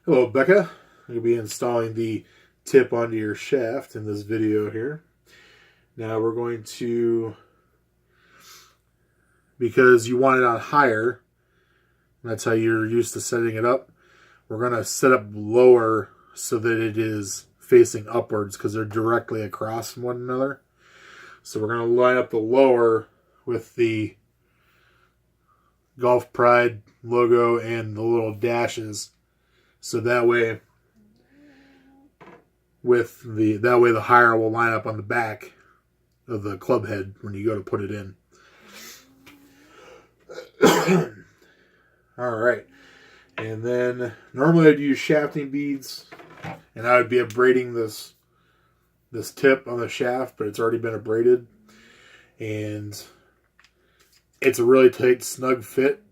Hello, Becca. I'm going to be installing the tip onto your shaft in this video here. Now we're going to, because you want it on higher, that's how you're used to setting it up, we're going to set up lower so that it is facing upwards because they're directly across from one another. So we're going to line up the lower with the Golf Pride logo and the little dashes. So that way the higher will line up on the back of the club head when you go to put it in. All right. And then normally I'd use shafting beads and I would be abrading this tip on the shaft, but it's already been abraded. And it's a really tight, snug fit.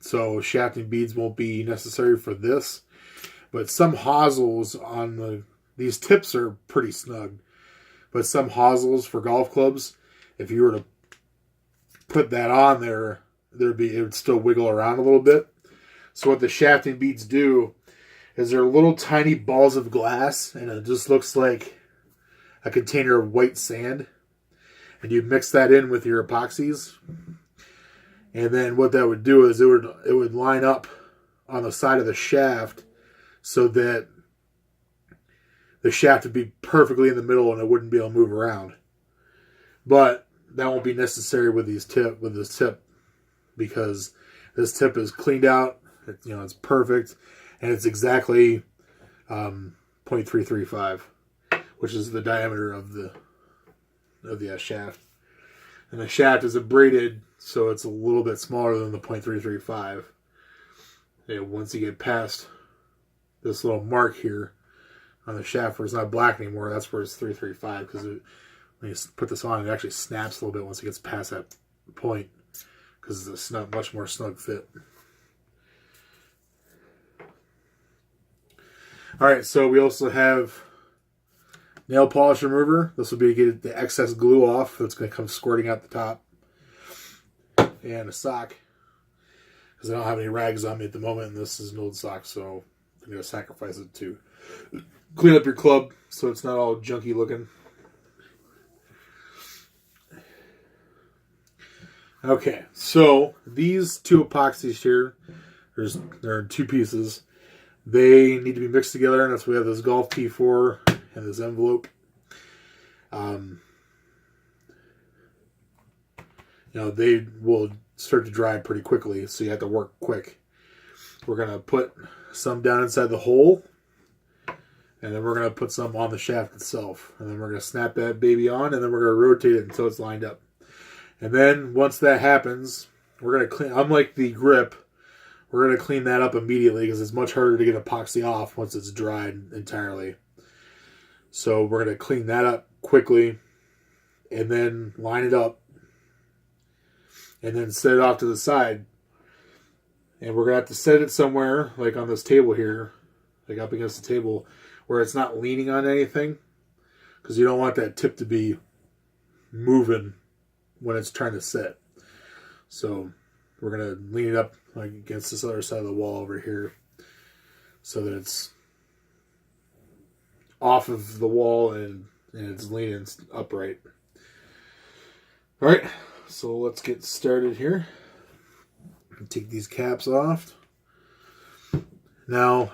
So shafting beads won't be necessary for this. But some hosels on these tips are pretty snug. But some hosels for golf clubs, if you were to put that on there, it would still wiggle around a little bit. So what the shafting beads do is they're little tiny balls of glass, and it just looks like a container of white sand. And you mix that in with your epoxies. And then what that would do is it would line up on the side of the shaft so that the shaft would be perfectly in the middle and it wouldn't be able to move around. But that won't be necessary with this tip because this tip is cleaned out. It's perfect, and it's exactly 0.335, which is the diameter of the shaft. And the shaft is abraded, so it's a little bit smaller than the 0.335. And once you get past this little mark here on the shaft where it's not black anymore, that's where it's 335, because when you put this on, it actually snaps a little bit once it gets past that point, because it's a much more snug fit. Alright, so we also have nail polish remover. This will be to get the excess glue off that's going to come squirting out the top. And a sock, because I don't have any rags on me at the moment, and this is an old sock, so I'm going to sacrifice it to clean up your club so it's not all junky looking. Okay, so these two epoxies here, they're in two pieces. They need to be mixed together, and that's why we have this Golf T4 and this envelope. They will start to dry pretty quickly, so you have to work quick. We're going to put some down inside the hole, and then we're going to put some on the shaft itself. And then we're going to snap that baby on, and then we're going to rotate it until it's lined up. And then once that happens, we're going to clean, unlike the grip, we're going to clean that up immediately because it's much harder to get epoxy off once it's dried entirely. So we're going to clean that up quickly and then line it up and then set it off to the side. And we're going to have to set it somewhere, like on this table here, like up against the table, where it's not leaning on anything, because you don't want that tip to be moving when it's trying to set. So we're going to lean it up like against this other side of the wall over here so that it's off of the wall and it's leaning upright. All right, so let's get started here. Take these caps off. Now,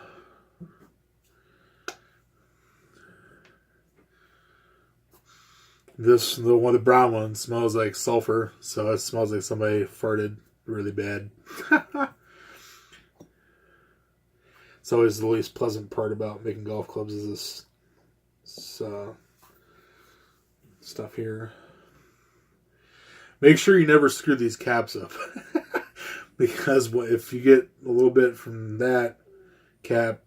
the brown one smells like sulfur, so it smells like somebody farted really bad. It's always the least pleasant part about making golf clubs is this stuff here. Make sure you never screw these caps up. Because if you get a little bit from that cap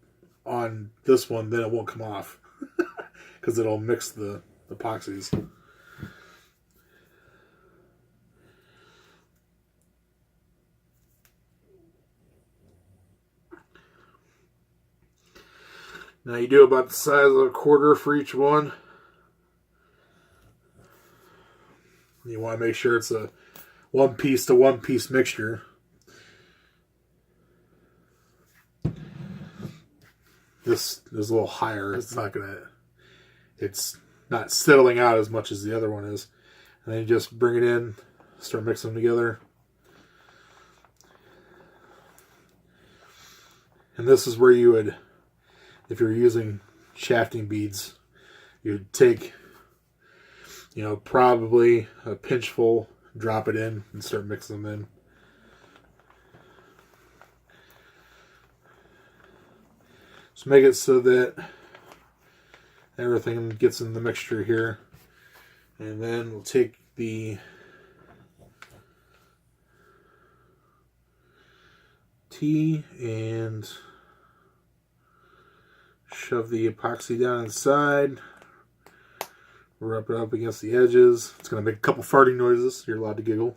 on this one, then it won't come off. Because it'll mix the epoxies. Now you do about the size of a quarter for each one. You want to make sure it's a one piece to one piece mixture. this is a little higher. It's not settling out as much as the other one is. And then you just bring it in, start mixing them together. And this is where you would, if you're using shafting beads, you'd take, probably a pinch full, drop it in, and start mixing them in. Just make it so that everything gets in the mixture here. And then we'll take the tea and shove the epoxy down inside. Rub it up against the edges. It's going to make a couple farting noises. You're allowed to giggle.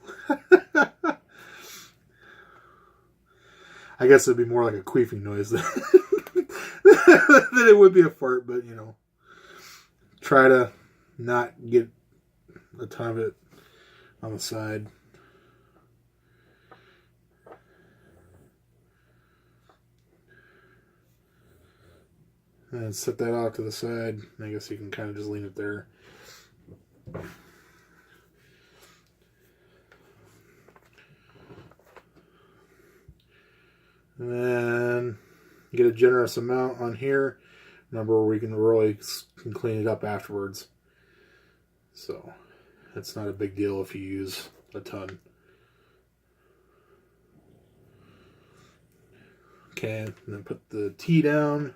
I guess it'd be more like a queefing noise than it would be a fart, but try to not get a ton of it on the side. And set that off to the side. I guess you can kind of just lean it there. And then get a generous amount on here. Remember, we can really clean it up afterwards. So it's not a big deal if you use a ton. Okay, and then put the tea down.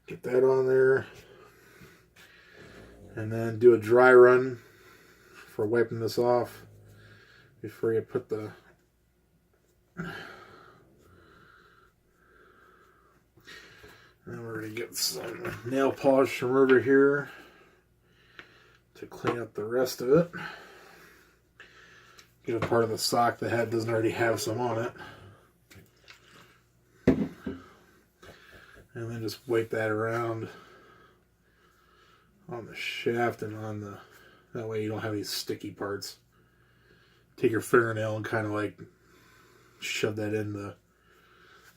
Get that on there. And then do a dry run for wiping this off before you put the and we're going to get some nail polish from over here to clean up the rest of it. Get a part of the sock that doesn't already have some on it. And then just wipe that around on the shaft and on the, that way you don't have these sticky parts. Take your fingernail and kind of like shove that in the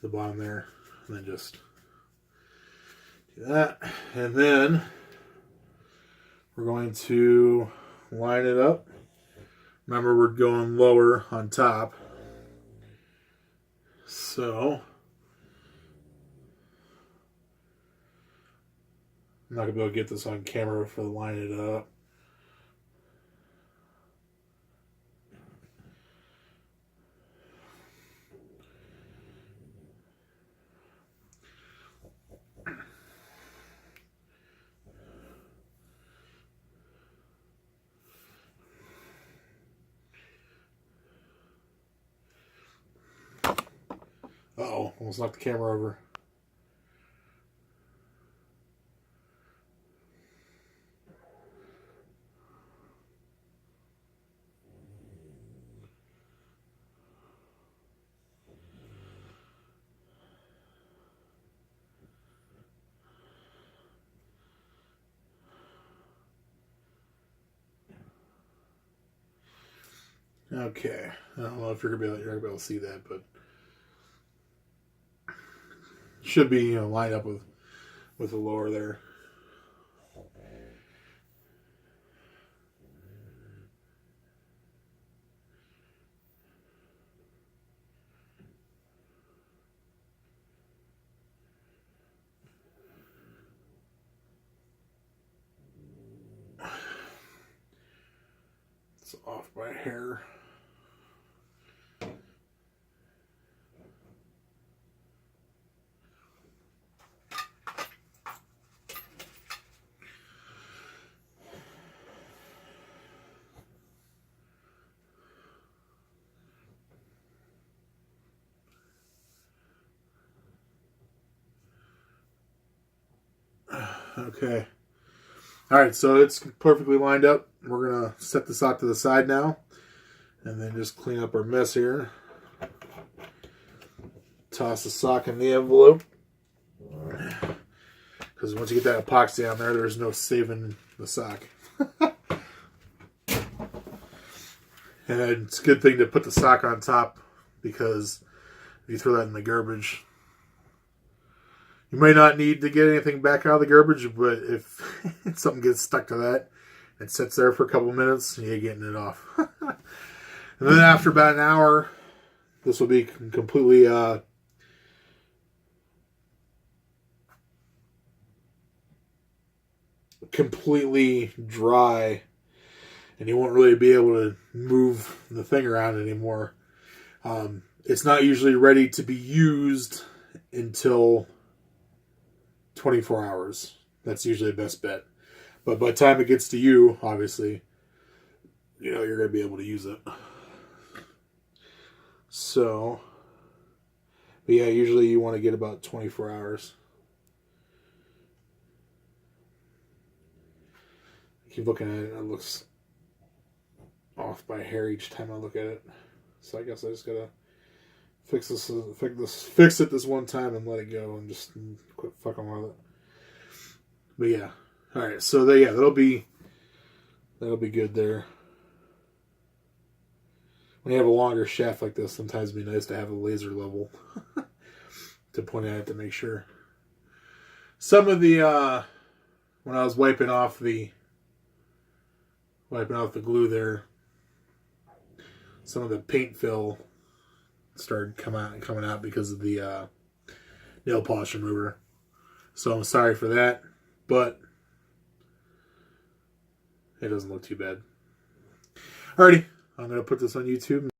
bottom there, and then just do that. And then we're going to line it up. Remember, we're going lower on top. So I'm not going to be able to get this on camera for lining it up. Uh-oh, almost knocked the camera over. Okay, I don't know if you're gonna be able to see that, but should be lined up with the lower there. It's off by a hair. Okay. Alright, so it's perfectly lined up. We're going to set this off to the side now. And then just clean up our mess here. Toss the sock in the envelope. Because once you get that epoxy on there, there's no saving the sock. And it's a good thing to put the sock on top, because if You throw that in the garbage. You might not need to get anything back out of the garbage, but if something gets stuck to that, it sits there for a couple minutes, you're getting it off. And then after about an hour, this will be completely dry, and you won't really be able to move the thing around anymore. It's not usually ready to be used until 24 hours. That's usually the best bet. But by the time it gets to you, obviously, you're going to be able to use it. So, but yeah, usually you want to get about 24 hours. I keep looking at it, and it looks off by a hair each time I look at it. So I guess I just gotta fix it this one time and let it go and just quit fucking with it. But yeah, all right. So that'll be good there. When you have a longer shaft like this, sometimes it'd be nice to have a laser level to point at it to make sure. Some of the when I was wiping off the glue there, some of the paint fill started coming out because of the nail polish remover. So I'm sorry for that, but it doesn't look too bad. Alrighty, I'm going to put this on YouTube.